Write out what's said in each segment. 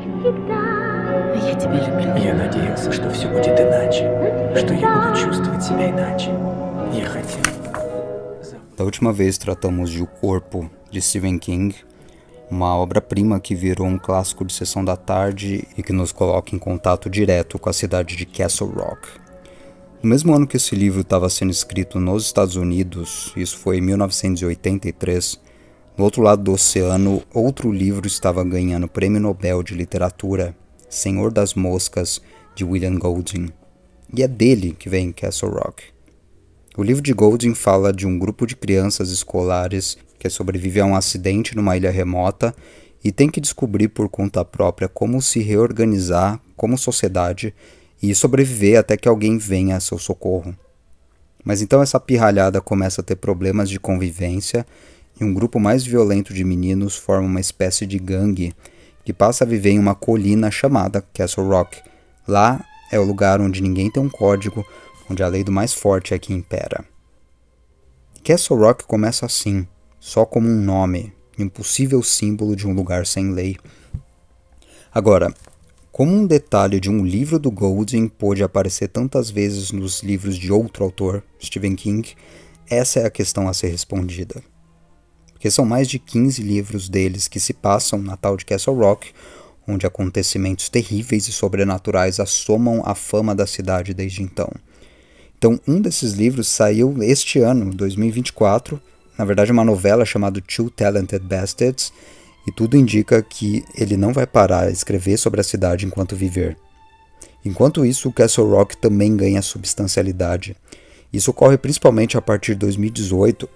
Я тебя люблю. Я надеялся, что все будет иначе, что я буду чувствовать себя иначе. Я хотел... Da última vez tratamos de O Corpo, de Stephen King, uma obra-prima que virou um clássico de sessão da tarde e que nos coloca em contato direto com a cidade de Castle Rock. No mesmo ano que esse livro estava sendo escrito nos Estados Unidos, isso foi em 1983, no outro lado do oceano, outro livro estava ganhando o Prêmio Nobel de Literatura, Senhor das Moscas, de William Golding. E é dele que vem Castle Rock. O livro de Golding fala de um grupo de crianças escolares que sobrevive a um acidente numa ilha remota e tem que descobrir por conta própria como se reorganizar como sociedade e sobreviver até que alguém venha a seu socorro. Mas então essa pirralhada começa a ter problemas de convivência e um grupo mais violento de meninos forma uma espécie de gangue que passa a viver em uma colina chamada Castle Rock. Lá é o lugar onde ninguém tem um código, onde a lei do mais forte é que impera. Castle Rock começa assim, só como um nome, um possível símbolo de um lugar sem lei. Agora, como um detalhe de um livro do Golding pôde aparecer tantas vezes nos livros de outro autor, Stephen King, essa é a questão a ser respondida. Porque são mais de 15 livros deles que se passam na tal de Castle Rock, onde acontecimentos terríveis e sobrenaturais assomam a fama da cidade desde então. Então, um desses livros saiu este ano, 2024, na verdade uma novela chamada Two Talented Bastards, e tudo indica que ele não vai parar a escrever sobre a cidade enquanto viver. Enquanto isso, o Castle Rock também ganha substancialidade. Isso ocorre principalmente a partir de 2018,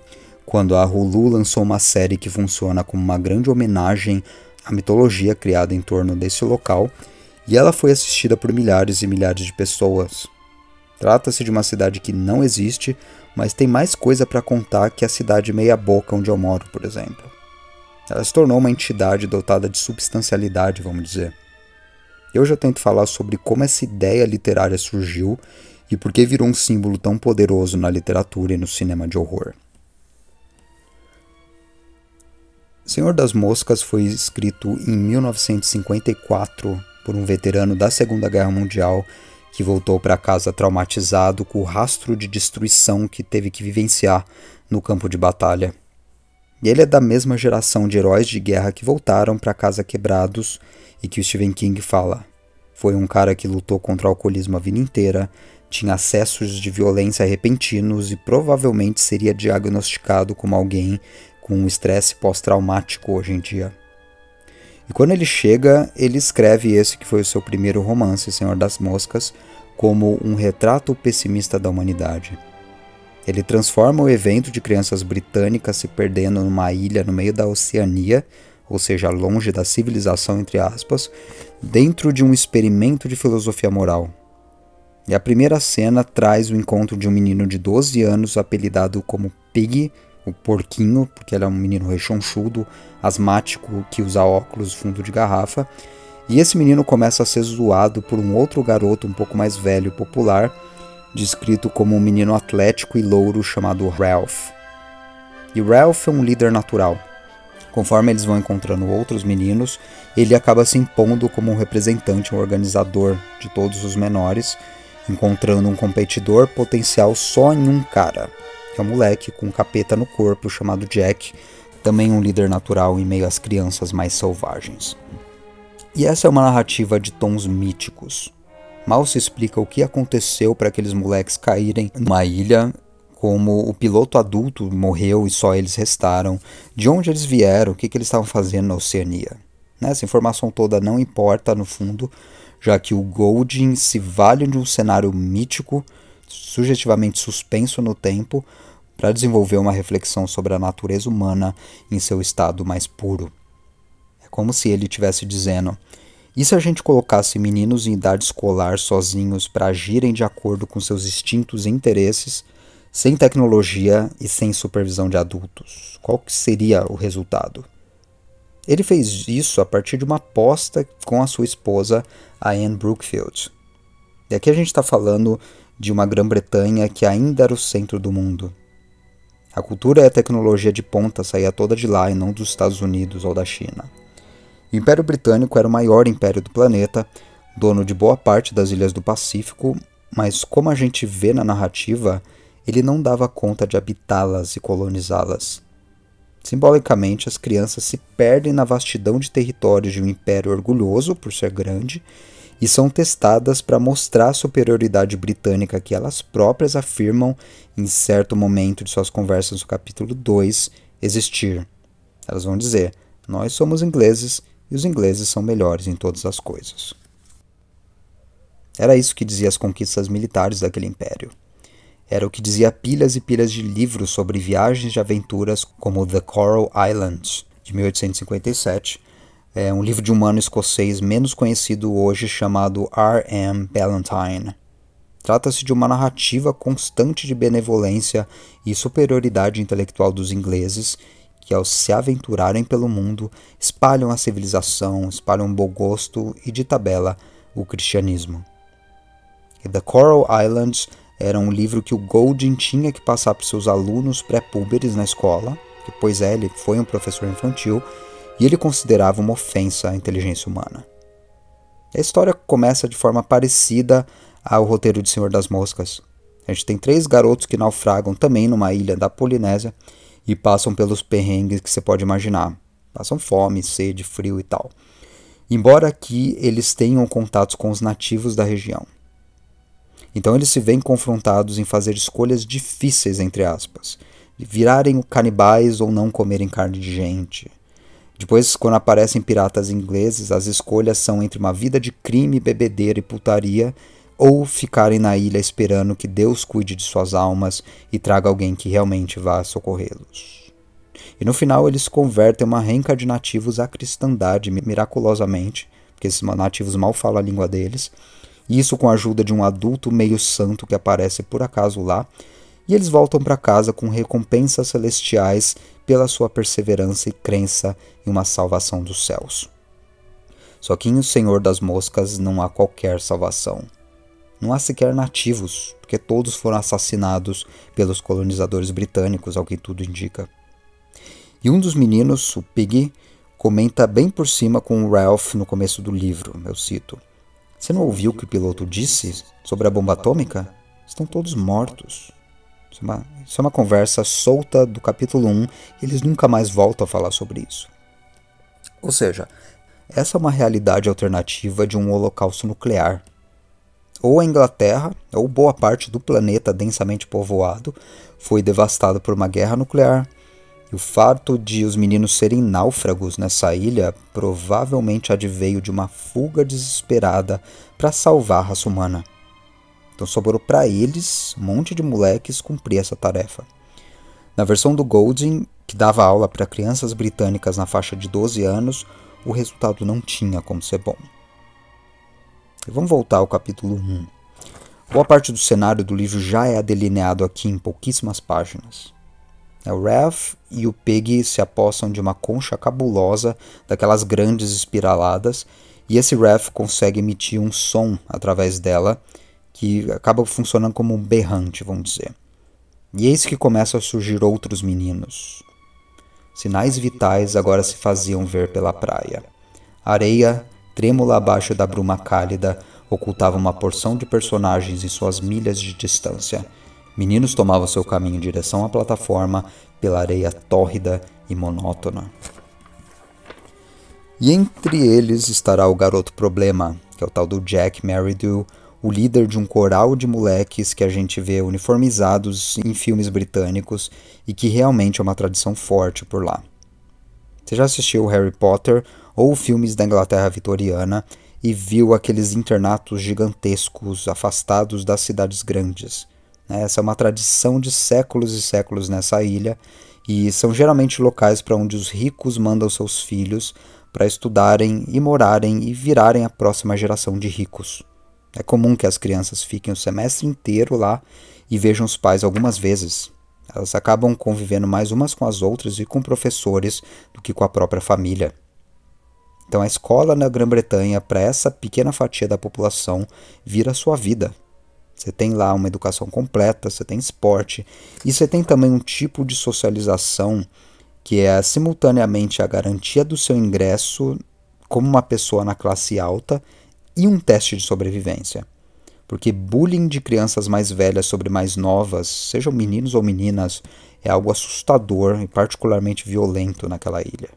quando a Hulu lançou uma série que funciona como uma grande homenagem à mitologia criada em torno desse local, e ela foi assistida por milhares e milhares de pessoas. Trata-se de uma cidade que não existe, mas tem mais coisa para contar que a cidade meia-boca onde eu moro, por exemplo. Ela se tornou uma entidade dotada de substancialidade, vamos dizer. E hoje eu tento falar sobre como essa ideia literária surgiu e por que virou um símbolo tão poderoso na literatura e no cinema de horror. Senhor das Moscas foi escrito em 1954 por um veterano da Segunda Guerra Mundial que voltou para casa traumatizado com o rastro de destruição que teve que vivenciar no campo de batalha. E ele é da mesma geração de heróis de guerra que voltaram para casa quebrados e que o Stephen King fala. Foi um cara que lutou contra o alcoolismo a vida inteira, tinha acessos de violência repentinos e provavelmente seria diagnosticado como alguém com um estresse pós-traumático hoje em dia. E quando ele chega, ele escreve esse que foi o seu primeiro romance, Senhor das Moscas, como um retrato pessimista da humanidade. Ele transforma o evento de crianças britânicas se perdendo numa ilha no meio da Oceania, ou seja, longe da civilização, entre aspas, dentro de um experimento de filosofia moral. E a primeira cena traz o encontro de um menino de 12 anos apelidado como Pig, o porquinho, porque ele é um menino rechonchudo, asmático, que usa óculos fundo de garrafa, e esse menino começa a ser zoado por um outro garoto um pouco mais velho e popular, descrito como um menino atlético e louro chamado Ralph. E Ralph é um líder natural. Conforme eles vão encontrando outros meninos, ele acaba se impondo como um representante, um organizador de todos os menores, encontrando um competidor potencial só em um cara, que é um moleque com um capeta no corpo chamado Jack, também um líder natural em meio às crianças mais selvagens. E essa é uma narrativa de tons míticos. Mal se explica o que aconteceu para aqueles moleques caírem numa ilha, como o piloto adulto morreu e só eles restaram, de onde eles vieram, o que eles estavam fazendo na Oceania. Essa informação toda não importa no fundo, já que o Golding se vale de um cenário mítico, sugestivamente suspenso no tempo, para desenvolver uma reflexão sobre a natureza humana em seu estado mais puro. É como se ele estivesse dizendo: e se a gente colocasse meninos em idade escolar sozinhos para agirem de acordo com seus instintos e interesses, sem tecnologia e sem supervisão de adultos? Qual que seria o resultado? Ele fez isso a partir de uma aposta com a sua esposa, a Anne Brookfield. E aqui a gente está falando de uma Grã-Bretanha que ainda era o centro do mundo. A cultura e a tecnologia de ponta saía toda de lá e não dos Estados Unidos ou da China. O Império Britânico era o maior império do planeta, dono de boa parte das ilhas do Pacífico, mas como a gente vê na narrativa, ele não dava conta de habitá-las e colonizá-las. Simbolicamente, as crianças se perdem na vastidão de territórios de um império orgulhoso por ser grande e são testadas para mostrar a superioridade britânica que elas próprias afirmam em certo momento de suas conversas no capítulo 2 existir. Elas vão dizer: nós somos ingleses e os ingleses são melhores em todas as coisas. Era isso que dizia as conquistas militares daquele império. Era o que dizia pilhas e pilhas de livros sobre viagens de aventuras como The Coral Islands, de 1857, um livro de um humano escocês menos conhecido hoje chamado R.M. Ballantyne. Trata-se de uma narrativa constante de benevolência e superioridade intelectual dos ingleses que, ao se aventurarem pelo mundo, espalham a civilização, espalham o bom gosto e, de tabela, o cristianismo. E The Coral Islands era um livro que o Golding tinha que passar para seus alunos pré-púberes na escola, pois ele foi um professor infantil e ele considerava uma ofensa à inteligência humana. A história começa de forma parecida ao roteiro de Senhor das Moscas. A gente tem 3 garotos que naufragam também numa ilha da Polinésia e passam pelos perrengues que você pode imaginar. Passam fome, sede, frio e tal. Embora aqui eles tenham contatos com os nativos da região. Então eles se veem confrontados em fazer escolhas difíceis, entre aspas, de virarem canibais ou não comerem carne de gente. Depois, quando aparecem piratas ingleses, as escolhas são entre uma vida de crime, bebedeira e putaria ou ficarem na ilha esperando que Deus cuide de suas almas e traga alguém que realmente vá socorrê-los. E no final eles convertem uma renca de nativos à cristandade miraculosamente, porque esses nativos mal falam a língua deles, e isso com a ajuda de um adulto meio santo que aparece por acaso lá, e eles voltam para casa com recompensas celestiais pela sua perseverança e crença em uma salvação dos céus. Só que em O Senhor das Moscas não há qualquer salvação. Não há sequer nativos, porque todos foram assassinados pelos colonizadores britânicos, ao que tudo indica. E um dos meninos, o Piggy, comenta bem por cima com o Ralph no começo do livro, eu cito: "Você não ouviu o que o piloto disse sobre a bomba atômica? Estão todos mortos." Isso é uma conversa solta do capítulo 1 e eles nunca mais voltam a falar sobre isso. Ou seja, essa é uma realidade alternativa de um holocausto nuclear. Ou a Inglaterra, ou boa parte do planeta densamente povoado, foi devastado por uma guerra nuclear, e o fato de os meninos serem náufragos nessa ilha provavelmente adveio de uma fuga desesperada para salvar a raça humana. Então sobrou para eles, um monte de moleques, cumprir essa tarefa. Na versão do Golding, que dava aula para crianças britânicas na faixa de 12 anos, o resultado não tinha como ser bom. E vamos voltar ao capítulo 1. Boa parte do cenário do livro já é delineado aqui em pouquíssimas páginas. O Ralph e o Piggy se apossam de uma concha cabulosa, daquelas grandes espiraladas, e esse Ralph consegue emitir um som através dela, que acaba funcionando como um berrante, vamos dizer. E eis que começam a surgir outros meninos. Sinais vitais agora se faziam ver pela praia. A areia, trêmula abaixo da bruma cálida, ocultava uma porção de personagens em suas milhas de distância. Meninos tomavam seu caminho em direção à plataforma pela areia tórrida e monótona. E entre eles estará o garoto problema, que é o tal do Jack Merridew, o líder de um coral de moleques que a gente vê uniformizados em filmes britânicos e que realmente é uma tradição forte por lá. Você já assistiu Harry Potter ou filmes da Inglaterra vitoriana e viu aqueles internatos gigantescos afastados das cidades grandes. Essa é uma tradição de séculos e séculos nessa ilha e são geralmente locais para onde os ricos mandam seus filhos para estudarem e morarem e virarem a próxima geração de ricos. É comum que as crianças fiquem o semestre inteiro lá e vejam os pais algumas vezes. Elas acabam convivendo mais umas com as outras e com professores do que com a própria família. Então a escola na Grã-Bretanha, para essa pequena fatia da população, vira a sua vida. Você tem lá uma educação completa, você tem esporte e você tem também um tipo de socialização que é simultaneamente a garantia do seu ingresso como uma pessoa na classe alta e um teste de sobrevivência. Porque bullying de crianças mais velhas sobre mais novas, sejam meninos ou meninas, é algo assustador e particularmente violento naquela ilha.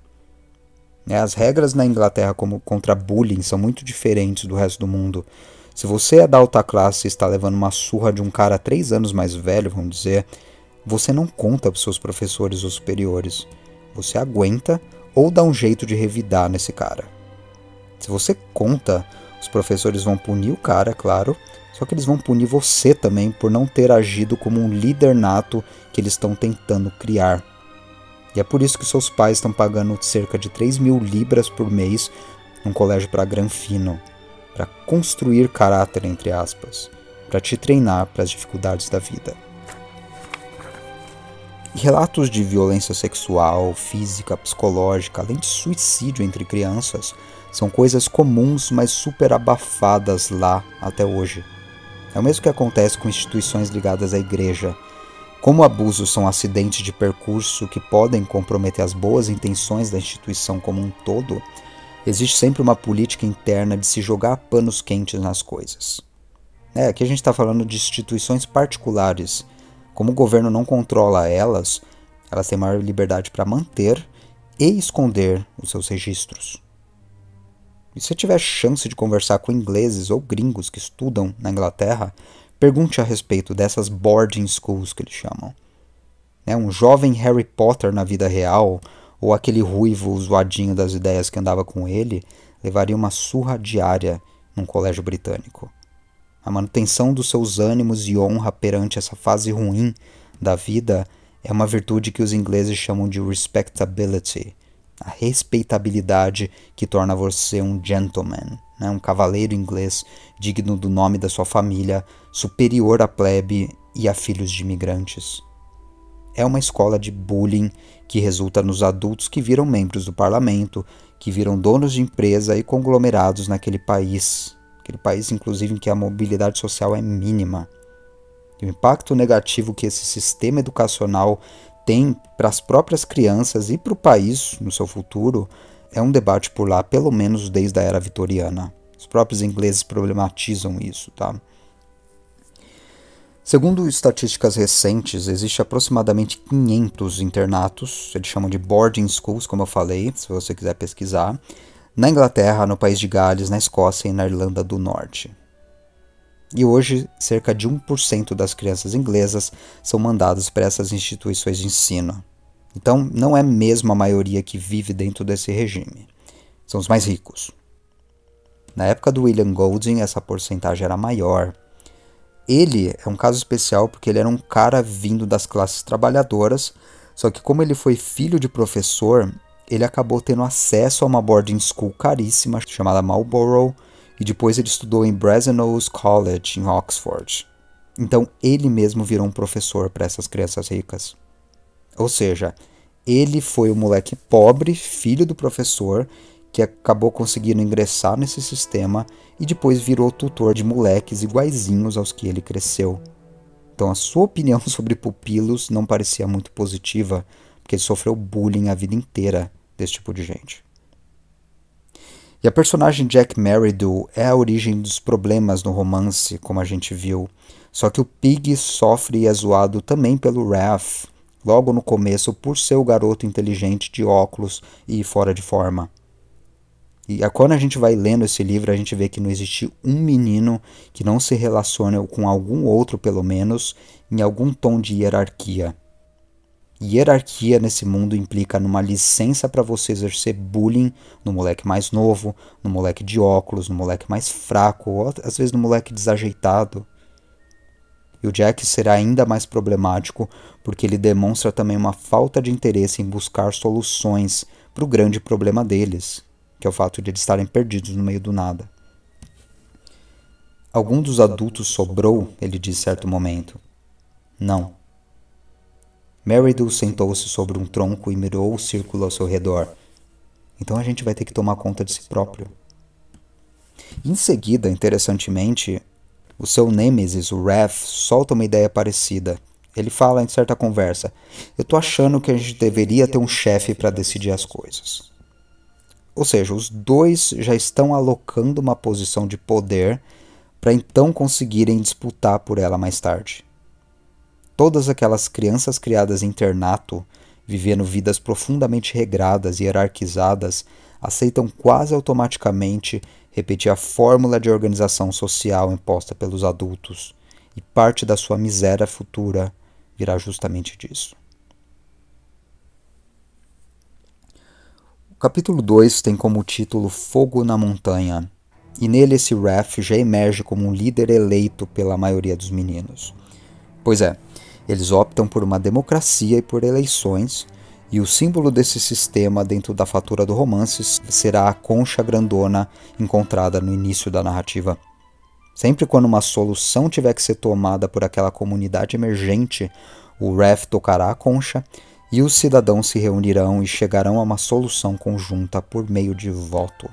As regras na Inglaterra contra bullying são muito diferentes do resto do mundo. Se você é da alta classe e está levando uma surra de um cara 3 anos mais velho, vamos dizer, você não conta para os seus professores ou superiores. Você aguenta ou dá um jeito de revidar nesse cara. Se você conta, os professores vão punir o cara, claro, só que eles vão punir você também por não ter agido como um líder nato que eles estão tentando criar. E é por isso que seus pais estão pagando cerca de 3.000 libras por mês num colégio para granfino, para construir caráter, entre aspas, para te treinar para as dificuldades da vida. E relatos de violência sexual, física, psicológica, além de suicídio entre crianças, são coisas comuns, mas super abafadas lá até hoje. É o mesmo que acontece com instituições ligadas à igreja. Como abusos são acidentes de percurso que podem comprometer as boas intenções da instituição como um todo, existe sempre uma política interna de se jogar panos quentes nas coisas. Aqui a gente está falando de instituições particulares. Como o governo não controla elas têm maior liberdade para manter e esconder os seus registros. E se tiver chance de conversar com ingleses ou gringos que estudam na Inglaterra, pergunte a respeito dessas boarding schools que eles chamam. Um jovem Harry Potter na vida real, ou aquele ruivo zoadinho das ideias que andava com ele, levaria uma surra diária num colégio britânico. A manutenção dos seus ânimos e honra perante essa fase ruim da vida é uma virtude que os ingleses chamam de respectability, a respeitabilidade que torna você um gentleman, um cavaleiro inglês digno do nome da sua família, superior à plebe e a filhos de imigrantes. É uma escola de bullying que resulta nos adultos que viram membros do parlamento, que viram donos de empresa e conglomerados naquele país inclusive em que a mobilidade social é mínima. E o impacto negativo que esse sistema educacional tem para as próprias crianças e para o país no seu futuro é um debate por lá, pelo menos desde a era vitoriana. Os próprios ingleses problematizam isso, tá? Segundo estatísticas recentes, existe aproximadamente 500 internatos, eles chamam de boarding schools, como eu falei, se você quiser pesquisar, na Inglaterra, no país de Gales, na Escócia e na Irlanda do Norte. E hoje, cerca de 1% das crianças inglesas são mandadas para essas instituições de ensino. Então, não é mesmo a maioria que vive dentro desse regime. São os mais ricos. Na época do William Golding, essa porcentagem era maior. Ele é um caso especial porque ele era um cara vindo das classes trabalhadoras, só que como ele foi filho de professor, ele acabou tendo acesso a uma boarding school caríssima chamada Marlborough, e depois ele estudou em Brasenose College, em Oxford. Então ele mesmo virou um professor para essas crianças ricas. Ou seja, ele foi o moleque pobre, filho do professor, que acabou conseguindo ingressar nesse sistema e depois virou tutor de moleques iguaizinhos aos que ele cresceu. Então a sua opinião sobre pupilos não parecia muito positiva, porque ele sofreu bullying a vida inteira desse tipo de gente. E a personagem Jack Merridew é a origem dos problemas no romance, como a gente viu. Só que o Pig sofre e é zoado também pelo Raph, logo no começo, por ser o garoto inteligente de óculos e fora de forma. E quando a gente vai lendo esse livro, a gente vê que não existe um menino que não se relacione com algum outro, pelo menos, em algum tom de hierarquia. Hierarquia nesse mundo implica numa licença para você exercer bullying no moleque mais novo, no moleque de óculos, no moleque mais fraco, ou às vezes no moleque desajeitado. E o Jack será ainda mais problemático porque ele demonstra também uma falta de interesse em buscar soluções para o grande problema deles, que é o fato de eles estarem perdidos no meio do nada. Algum dos adultos sobrou, ele diz em certo momento. Não. Merridew sentou-se sobre um tronco e mirou o círculo ao seu redor. Então a gente vai ter que tomar conta de si próprio. Em seguida, interessantemente, o seu nêmesis, o Raph, solta uma ideia parecida. Ele fala em certa conversa: eu tô achando que a gente deveria ter um chefe para decidir as coisas. Ou seja, os dois já estão alocando uma posição de poder para então conseguirem disputar por ela mais tarde. Todas aquelas crianças criadas em internato, vivendo vidas profundamente regradas e hierarquizadas, aceitam quase automaticamente repetir a fórmula de organização social imposta pelos adultos, e parte da sua miséria futura virá justamente disso. O capítulo 2 tem como título Fogo na Montanha, e nele esse Raph já emerge como um líder eleito pela maioria dos meninos. Pois é, eles optam por uma democracia e por eleições, e o símbolo desse sistema dentro da fatura do romance será a concha grandona encontrada no início da narrativa. Sempre quando uma solução tiver que ser tomada por aquela comunidade emergente, o Raph tocará a concha e os cidadãos se reunirão e chegarão a uma solução conjunta por meio de voto.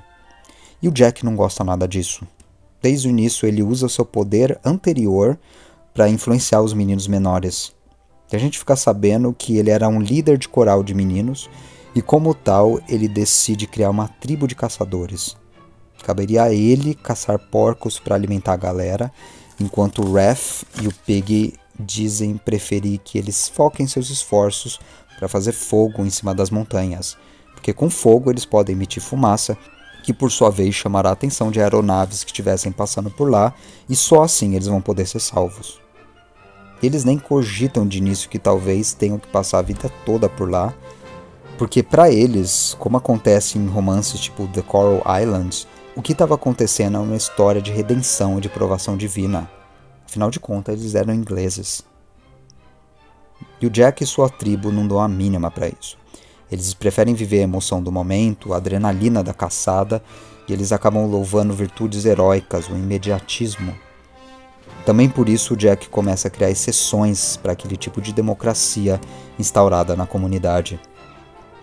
E o Jack não gosta nada disso. Desde o início ele usa o seu poder anterior para influenciar os meninos menores. E a gente fica sabendo que ele era um líder de coral de meninos e, como tal, ele decide criar uma tribo de caçadores. Caberia a ele caçar porcos para alimentar a galera, enquanto o Raph e o Pig dizem preferir que eles foquem seus esforços para fazer fogo em cima das montanhas, porque com fogo eles podem emitir fumaça, que por sua vez chamará a atenção de aeronaves que estivessem passando por lá, e só assim eles vão poder ser salvos. Eles nem cogitam de início que talvez tenham que passar a vida toda por lá, porque para eles, como acontece em romances tipo The Coral Islands, o que estava acontecendo é uma história de redenção e de provação divina. Afinal de contas, eles eram ingleses. E o Jack e sua tribo não dão a mínima para isso. Eles preferem viver a emoção do momento, a adrenalina da caçada, e eles acabam louvando virtudes heróicas, o imediatismo. Também por isso o Jack começa a criar exceções para aquele tipo de democracia instaurada na comunidade.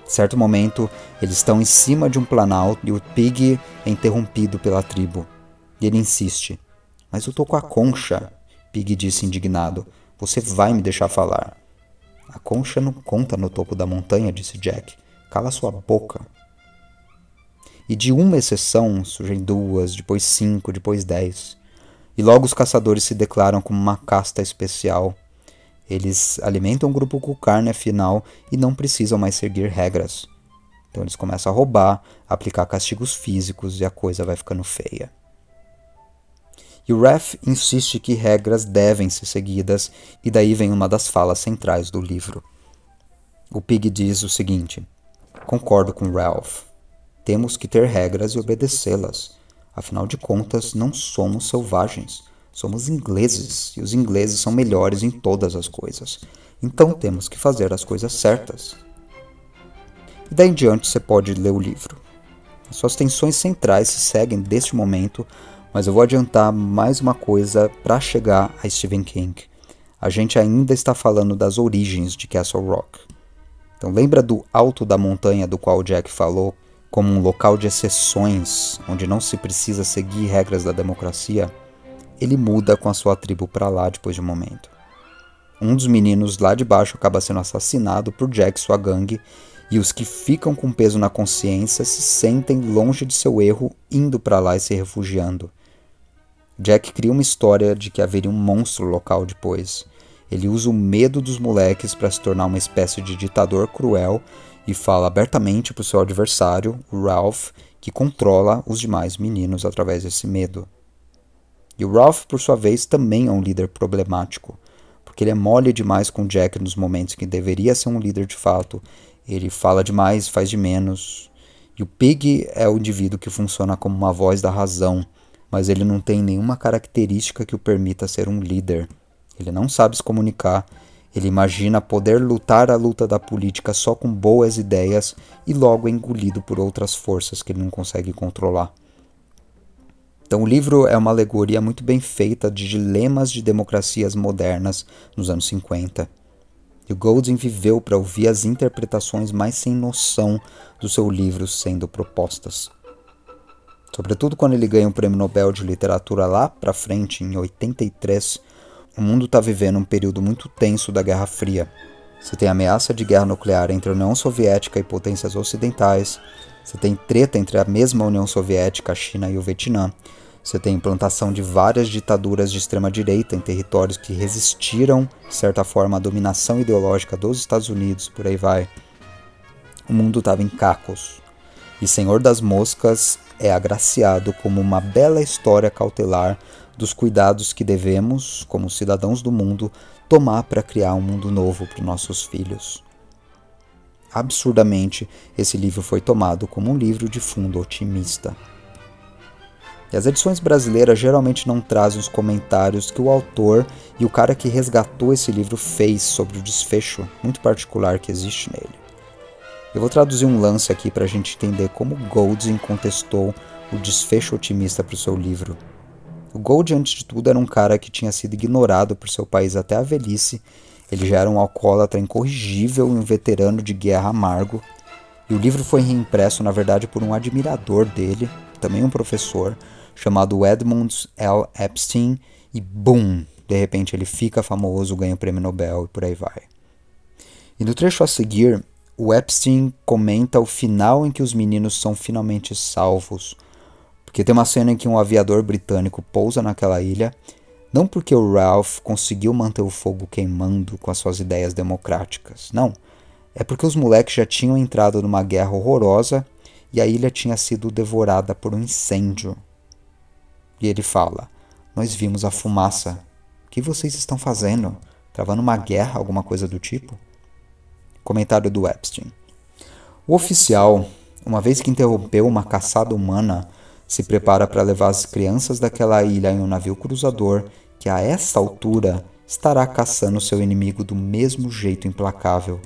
Em certo momento, eles estão em cima de um planalto e o Pig é interrompido pela tribo. E ele insiste. Mas eu tô com a concha, Pig disse indignado. Você vai me deixar falar. A concha não conta no topo da montanha, disse Jack. Cala sua boca. E de uma exceção surgem 2, depois 5, depois 10. E logo os caçadores se declaram como uma casta especial. Eles alimentam o grupo com carne afinal e não precisam mais seguir regras. Então eles começam a roubar, aplicar castigos físicos e a coisa vai ficando feia. E o Raph insiste que regras devem ser seguidas e daí vem uma das falas centrais do livro. O Pig diz o seguinte: concordo com Ralph. Temos que ter regras e obedecê-las. Afinal de contas, não somos selvagens. Somos ingleses, e os ingleses são melhores em todas as coisas. Então temos que fazer as coisas certas. E daí em diante você pode ler o livro. As suas tensões centrais se seguem deste momento, mas eu vou adiantar mais uma coisa para chegar a Stephen King. A gente ainda está falando das origens de Castle Rock. Então lembra do alto da montanha do qual o Jack falou, como um local de exceções, onde não se precisa seguir regras da democracia? Ele muda com a sua tribo para lá depois de um momento. Um dos meninos lá de baixo acaba sendo assassinado por Jack e sua gangue, e os que ficam com peso na consciência se sentem longe de seu erro, indo para lá e se refugiando. Jack cria uma história de que haveria um monstro local depois. Ele usa o medo dos moleques para se tornar uma espécie de ditador cruel e fala abertamente para o seu adversário, o Ralph, que controla os demais meninos através desse medo. E o Ralph, por sua vez, também é um líder problemático, porque ele é mole demais com Jack nos momentos que deveria ser um líder de fato. Ele fala demais, faz de menos. E o Pig é o indivíduo que funciona como uma voz da razão, mas ele não tem nenhuma característica que o permita ser um líder. Ele não sabe se comunicar, ele imagina poder lutar a luta da política só com boas ideias e logo é engolido por outras forças que ele não consegue controlar. Então o livro é uma alegoria muito bem feita de dilemas de democracias modernas nos anos 50. E o Golding viveu para ouvir as interpretações mais sem noção do seu livro sendo propostas. Sobretudo quando ele ganha o Prêmio Nobel de Literatura lá para frente, em 83, o mundo está vivendo um período muito tenso da Guerra Fria. Você tem ameaça de guerra nuclear entre a União Soviética e potências ocidentais. Você tem treta entre a mesma União Soviética, a China e o Vietnã. Você tem implantação de várias ditaduras de extrema-direita em territórios que resistiram, de certa forma, à dominação ideológica dos Estados Unidos, por aí vai. O mundo estava em cacos. E Senhor das Moscas é agraciado como uma bela história cautelar dos cuidados que devemos, como cidadãos do mundo, tomar para criar um mundo novo para os nossos filhos. Absurdamente, esse livro foi tomado como um livro de fundo otimista. E as edições brasileiras geralmente não trazem os comentários que o autor e o cara que resgatou esse livro fez sobre o desfecho muito particular que existe nele. Eu vou traduzir um lance aqui para a gente entender como Golding contestou o desfecho otimista para o seu livro. O Golding, antes de tudo, era um cara que tinha sido ignorado por seu país até a velhice. Ele já era um alcoólatra incorrigível e um veterano de guerra amargo. E o livro foi reimpresso, na verdade, por um admirador dele, também um professor, chamado Edmund L. Epstein, e BUM! De repente ele fica famoso, ganha o prêmio Nobel e por aí vai. E no trecho a seguir, o Epstein comenta o final em que os meninos são finalmente salvos, porque tem uma cena em que um aviador britânico pousa naquela ilha, não porque o Ralph conseguiu manter o fogo queimando com as suas ideias democráticas, não. É porque os moleques já tinham entrado numa guerra horrorosa e a ilha tinha sido devorada por um incêndio. E ele fala, nós vimos a fumaça. O que vocês estão fazendo? Travando uma guerra, alguma coisa do tipo? Comentário do Epstein. O oficial, uma vez que interrompeu uma caçada humana, se prepara para levar as crianças daquela ilha em um navio cruzador que a essa altura estará caçando seu inimigo do mesmo jeito implacável.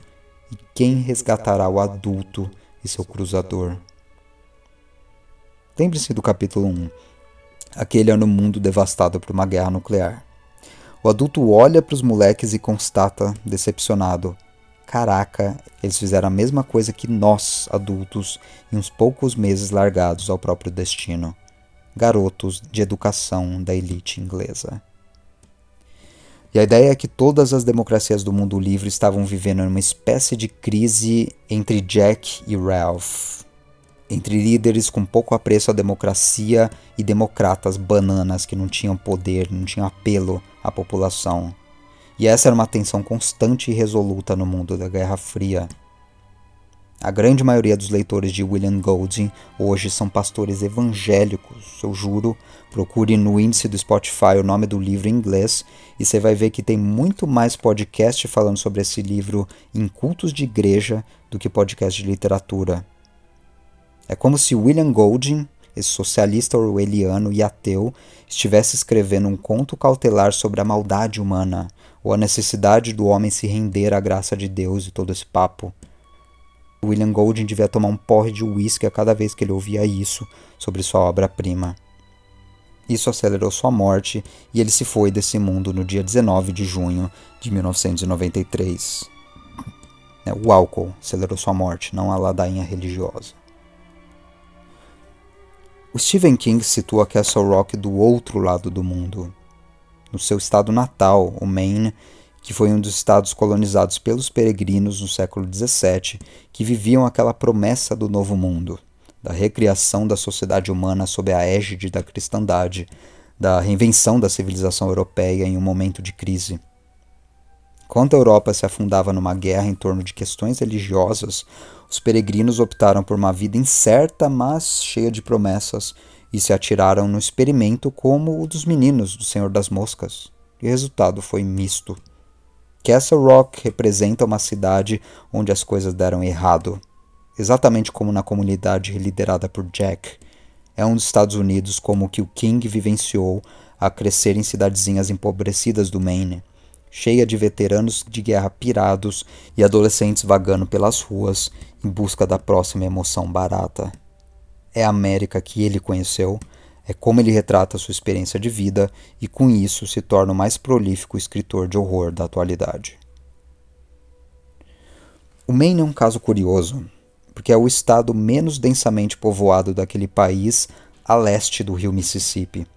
E quem resgatará o adulto e seu cruzador? Lembre-se do capítulo 1. Aquele ano mundo devastado por uma guerra nuclear. O adulto olha para os moleques e constata, decepcionado, caraca, eles fizeram a mesma coisa que nós, adultos, em uns poucos meses largados ao próprio destino. Garotos de educação da elite inglesa. E a ideia é que todas as democracias do mundo livre estavam vivendo numa espécie de crise entre Jack e Ralph. Entre líderes com pouco apreço à democracia e democratas bananas que não tinham poder, não tinham apelo à população. E essa era uma tensão constante e resoluta no mundo da Guerra Fria. A grande maioria dos leitores de William Golding hoje são pastores evangélicos, eu juro. Procure no índice do Spotify o nome do livro em inglês e você vai ver que tem muito mais podcast falando sobre esse livro em cultos de igreja do que podcast de literatura. É como se William Golding, esse socialista orwelliano e ateu, estivesse escrevendo um conto cautelar sobre a maldade humana, ou a necessidade do homem se render à graça de Deus e todo esse papo. William Golding devia tomar um porre de uísque a cada vez que ele ouvia isso sobre sua obra-prima. Isso acelerou sua morte e ele se foi desse mundo no dia 19 de junho de 1993. O álcool acelerou sua morte, não a ladainha religiosa. O Stephen King situa Castle Rock do outro lado do mundo, no seu estado natal, o Maine, que foi um dos estados colonizados pelos peregrinos no século XVII, que viviam aquela promessa do novo mundo, da recriação da sociedade humana sob a égide da cristandade, da reinvenção da civilização europeia em um momento de crise. Enquanto a Europa se afundava numa guerra em torno de questões religiosas, os peregrinos optaram por uma vida incerta, mas cheia de promessas, e se atiraram no experimento como o dos meninos do Senhor das Moscas. E o resultado foi misto. Castle Rock representa uma cidade onde as coisas deram errado, exatamente como na comunidade liderada por Jack. É um dos Estados Unidos como o que o King vivenciou a crescer em cidadezinhas empobrecidas do Maine, cheia de veteranos de guerra pirados e adolescentes vagando pelas ruas em busca da próxima emoção barata. É a América que ele conheceu, é como ele retrata sua experiência de vida e com isso se torna o mais prolífico escritor de horror da atualidade. O Maine é um caso curioso, porque é o estado menos densamente povoado daquele país a leste do rio Mississippi.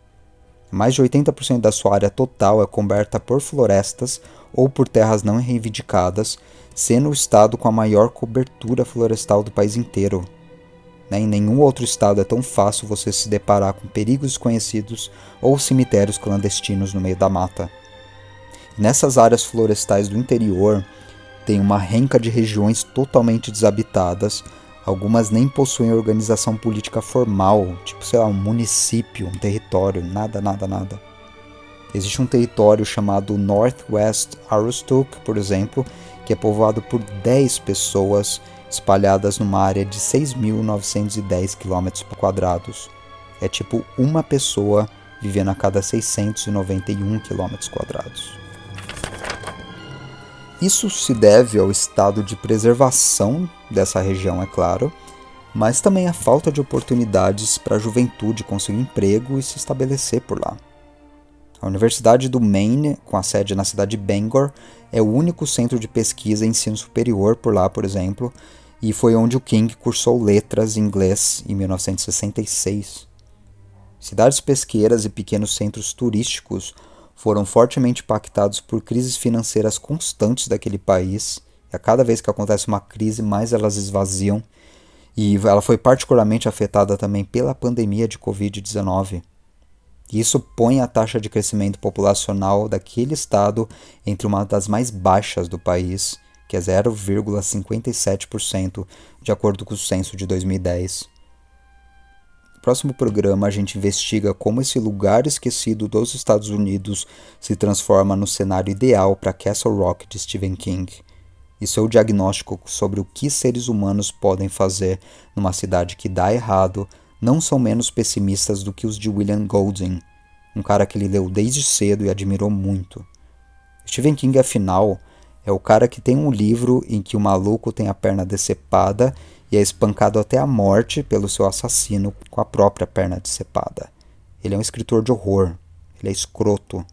Mais de 80% da sua área total é coberta por florestas ou por terras não reivindicadas, sendo o estado com a maior cobertura florestal do país inteiro. Em nenhum outro estado é tão fácil você se deparar com perigos desconhecidos ou cemitérios clandestinos no meio da mata. Nessas áreas florestais do interior, tem uma renca de regiões totalmente desabitadas, algumas nem possuem organização política formal, tipo, sei lá, um município, um território, nada. Existe um território chamado Northwest Aroostook, por exemplo, que é povoado por 10 pessoas espalhadas numa área de 6.910 km². É tipo uma pessoa vivendo a cada 691 km². Isso se deve ao estado de preservação dessa região, é claro, mas também à falta de oportunidades para a juventude conseguir emprego e se estabelecer por lá. A Universidade do Maine, com a sede na cidade de Bangor, é o único centro de pesquisa e ensino superior por lá, por exemplo, e foi onde o King cursou letras em inglês em 1966. Cidades pesqueiras e pequenos centros turísticos foram fortemente impactados por crises financeiras constantes daquele país, e a cada vez que acontece uma crise, mais elas esvaziam, e ela foi particularmente afetada também pela pandemia de Covid-19. E isso põe a taxa de crescimento populacional daquele estado entre uma das mais baixas do país, que é 0,57%, de acordo com o censo de 2010. No próximo programa, a gente investiga como esse lugar esquecido dos Estados Unidos se transforma no cenário ideal para Castle Rock de Stephen King, e seu diagnóstico sobre o que seres humanos podem fazer numa cidade que dá errado não são menos pessimistas do que os de William Golding, um cara que ele leu desde cedo e admirou muito. Stephen King, afinal, é o cara que tem um livro em que o maluco tem a perna decepada e é espancado até a morte pelo seu assassino com a própria perna decepada. Ele é um escritor de horror, ele é escroto.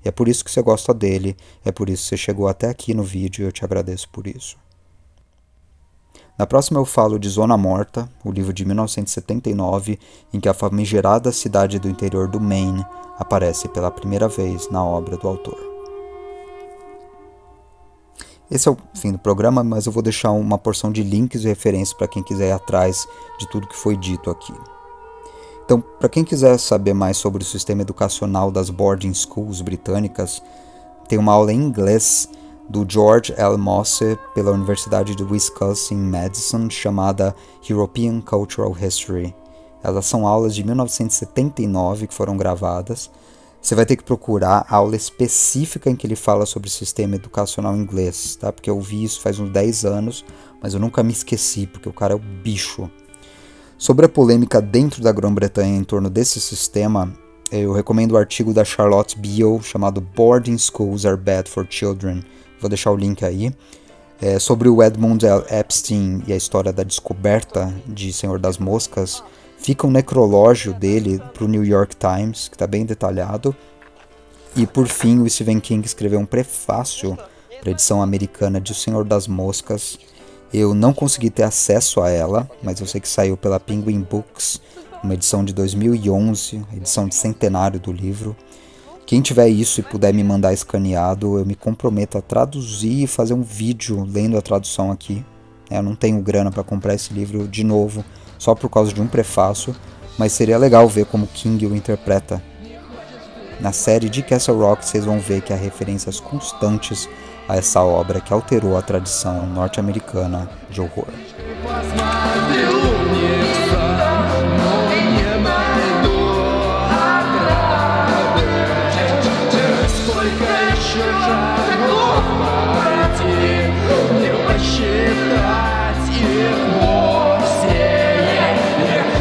E é por isso que você gosta dele, é por isso que você chegou até aqui no vídeo e eu te agradeço por isso. Na próxima eu falo de Zona Morta, o livro de 1979, em que a famigerada cidade do interior do Maine aparece pela primeira vez na obra do autor. Esse é o fim do programa, mas eu vou deixar uma porção de links e referências para quem quiser ir atrás de tudo que foi dito aqui. Então, para quem quiser saber mais sobre o sistema educacional das boarding schools britânicas, tem uma aula em inglês do George L. Mosse pela Universidade de Wisconsin-Madison chamada European Cultural History. Elas são aulas de 1979 que foram gravadas. Você vai ter que procurar a aula específica em que ele fala sobre o sistema educacional inglês, tá? Porque eu vi isso faz uns 10 anos, mas eu nunca me esqueci, porque o cara é o bicho. Sobre a polêmica dentro da Grã-Bretanha em torno desse sistema, eu recomendo o artigo da Charlotte Beale chamado Boarding Schools Are Bad for Children. Vou deixar o link aí. Sobre o Edmund Epstein e a história da descoberta de Senhor das Moscas, fica um necrológio dele para o New York Times, que está bem detalhado. E por fim, o Stephen King escreveu um prefácio para a edição americana de O Senhor das Moscas. Eu não consegui ter acesso a ela, mas eu sei que saiu pela Penguin Books, uma edição de 2011, edição de centenário do livro. Quem tiver isso e puder me mandar escaneado, eu me comprometo a traduzir e fazer um vídeo lendo a tradução aqui. Eu não tenho grana para comprar esse livro de novo, só por causa de um prefácio, mas seria legal ver como King o interpreta. Na série de Castle Rock vocês vão ver que há referências constantes a essa obra que alterou a tradição norte-americana de horror.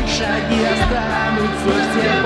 Шаги останутся все.